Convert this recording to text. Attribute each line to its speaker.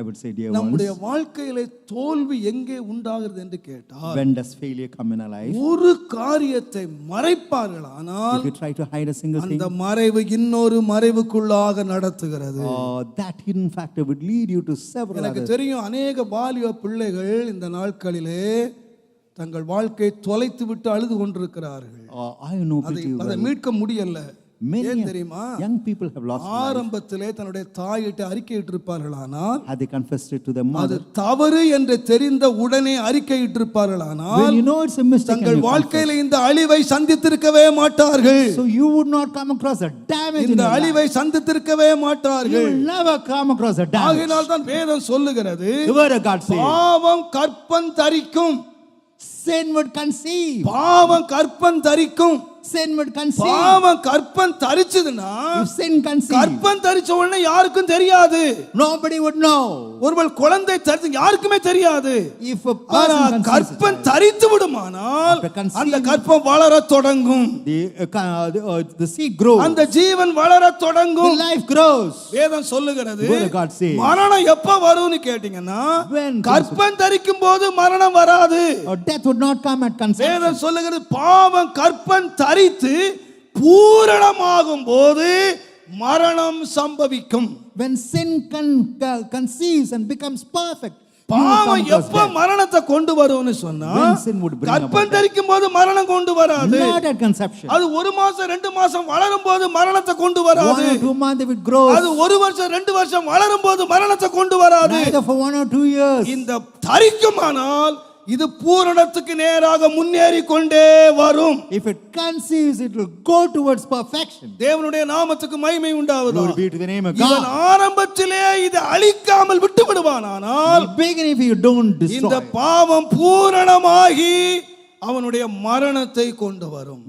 Speaker 1: I would say, dear
Speaker 2: நம்முடைய
Speaker 1: ones,
Speaker 2: வாழ்க்கையிலே தோல்வி எங்கே உண்டாகிறது என்று கேட்டால்
Speaker 1: when does failure come in our life?
Speaker 2: ஒரு காரியத்தை மறைப்பார்களானால்
Speaker 1: If you try to hide a single thing,
Speaker 2: அந்த மறைவு இன்னொரு மறைவுக்குள்ளாக நடத்துகிறது.
Speaker 1: that hidden factor would lead you to several
Speaker 2: எனக்கு
Speaker 1: others.
Speaker 2: தெரியும் அநேக வாலிப பிள்ளைகள் இந்த நாட்களிலே தங்கள் வாழ்க்கையை தொலைத்து விட்டு அழுது கொண்டிருக்கிறார்கள்.
Speaker 1: I know
Speaker 2: அதை
Speaker 1: pretty
Speaker 2: மீட்க முடியல.
Speaker 1: many
Speaker 2: ஏன் தெரியுமா?
Speaker 1: young people have lost life.
Speaker 2: ஆரம்பத்திலே தன்னுடைய தாயிட்டு அறிக்கையிட்டிருப்பார்களானால்
Speaker 1: Had they confessed it to their
Speaker 2: அது
Speaker 1: mother,
Speaker 2: தவறு என்று தெரிந்த உடனே அறிக்கையிட்டிருப்பார்களானால்
Speaker 1: when you know it's a mistake and
Speaker 2: தங்கள்
Speaker 1: you confess,
Speaker 2: வாழ்க்கையில இந்த அழிவை சந்தித்திருக்கவே மாட்டார்கள்.
Speaker 1: so you would not come across a damage in
Speaker 2: இந்த
Speaker 1: your life.
Speaker 2: அழிவை சந்தித்திருக்கவே
Speaker 1: You
Speaker 2: மாட்டார்கள்.
Speaker 1: will never come across a damage.
Speaker 2: ஆகையினால் தான் வேதம் சொல்லுகிறது,
Speaker 1: The word of God says,
Speaker 2: பாவம் கற்பம் தரிக்கும்.
Speaker 1: sin would conceive.
Speaker 2: பாவம் கற்பம் தரிக்கும்.
Speaker 1: Sin would conceive.
Speaker 2: பாவம் கற்பம் தரிச்சதுன்னா
Speaker 1: If sin conceives,
Speaker 2: கற்பம் தரிச்ச உடனே யாருக்கும் தெரியாது.
Speaker 1: nobody would know.
Speaker 2: ஒருவேளை குழந்தை தரித்து யாருக்குமே தெரியாது.
Speaker 1: If a
Speaker 2: ஆனா
Speaker 1: person conceives,
Speaker 2: கற்பம் தரித்து விடுமானால்
Speaker 1: After conceiving,
Speaker 2: அந்த கற்பம் வளர தொடங்கும்.
Speaker 1: the seed grows,
Speaker 2: அந்த ஜீவன் வளர
Speaker 1: the
Speaker 2: தொடங்கும்.
Speaker 1: life grows.
Speaker 2: வேதம் சொல்லுகிறது,
Speaker 1: The word of God says,
Speaker 2: மரணம் எப்ப வரும்னு கேட்டீங்கன்னா
Speaker 1: when
Speaker 2: கற்பம் தரிக்கும் போது மரணம் வராது.
Speaker 1: or death would not come at conception.
Speaker 2: வேதம் சொல்லுகிறது, பாவம் கற்பம் தரித்து பூரணமாகும் போது மரணம் சம்பவிக்கும்.
Speaker 1: When sin conceives and becomes perfect, you will come
Speaker 2: பாவம்
Speaker 1: across
Speaker 2: எப்ப
Speaker 1: death.
Speaker 2: மரணத்தை கொண்டு வரும்னு சொன்னா
Speaker 1: When sin would bring about
Speaker 2: கற்பம்
Speaker 1: death.
Speaker 2: தரிக்கும் போது மரணம் கொண்டு வராது.
Speaker 1: Not at conception.
Speaker 2: அது ஒரு மாசம் 2 மாசம் வளரும் போது மரணத்தை கொண்டு வராது.
Speaker 1: 1 or 2 months if it grows,
Speaker 2: அது ஒரு வருஷம் 2 வருஷம் வளரும் போது மரணத்தை கொண்டு வராது.
Speaker 1: neither for 1 or 2 years.
Speaker 2: இந்த தரிக்குமானால் இது பூரணத்துக்கு நேராக முன்னேறி கொண்டே வரும்.
Speaker 1: If it conceives, it will go towards perfection.
Speaker 2: தேவனுடைய நாமத்துக்கு மகிமை உண்டாவதாக.
Speaker 1: Glory be to the name of
Speaker 2: இவன்
Speaker 1: God.
Speaker 2: ஆரம்பத்திலே இதை அழிக்காமல் விட்டு விடுவானானால்
Speaker 1: Begin if you don't destroy.
Speaker 2: இந்த பாவம் பூரணமாகி அவனுடைய மரணத்தை கொண்டு வரும்.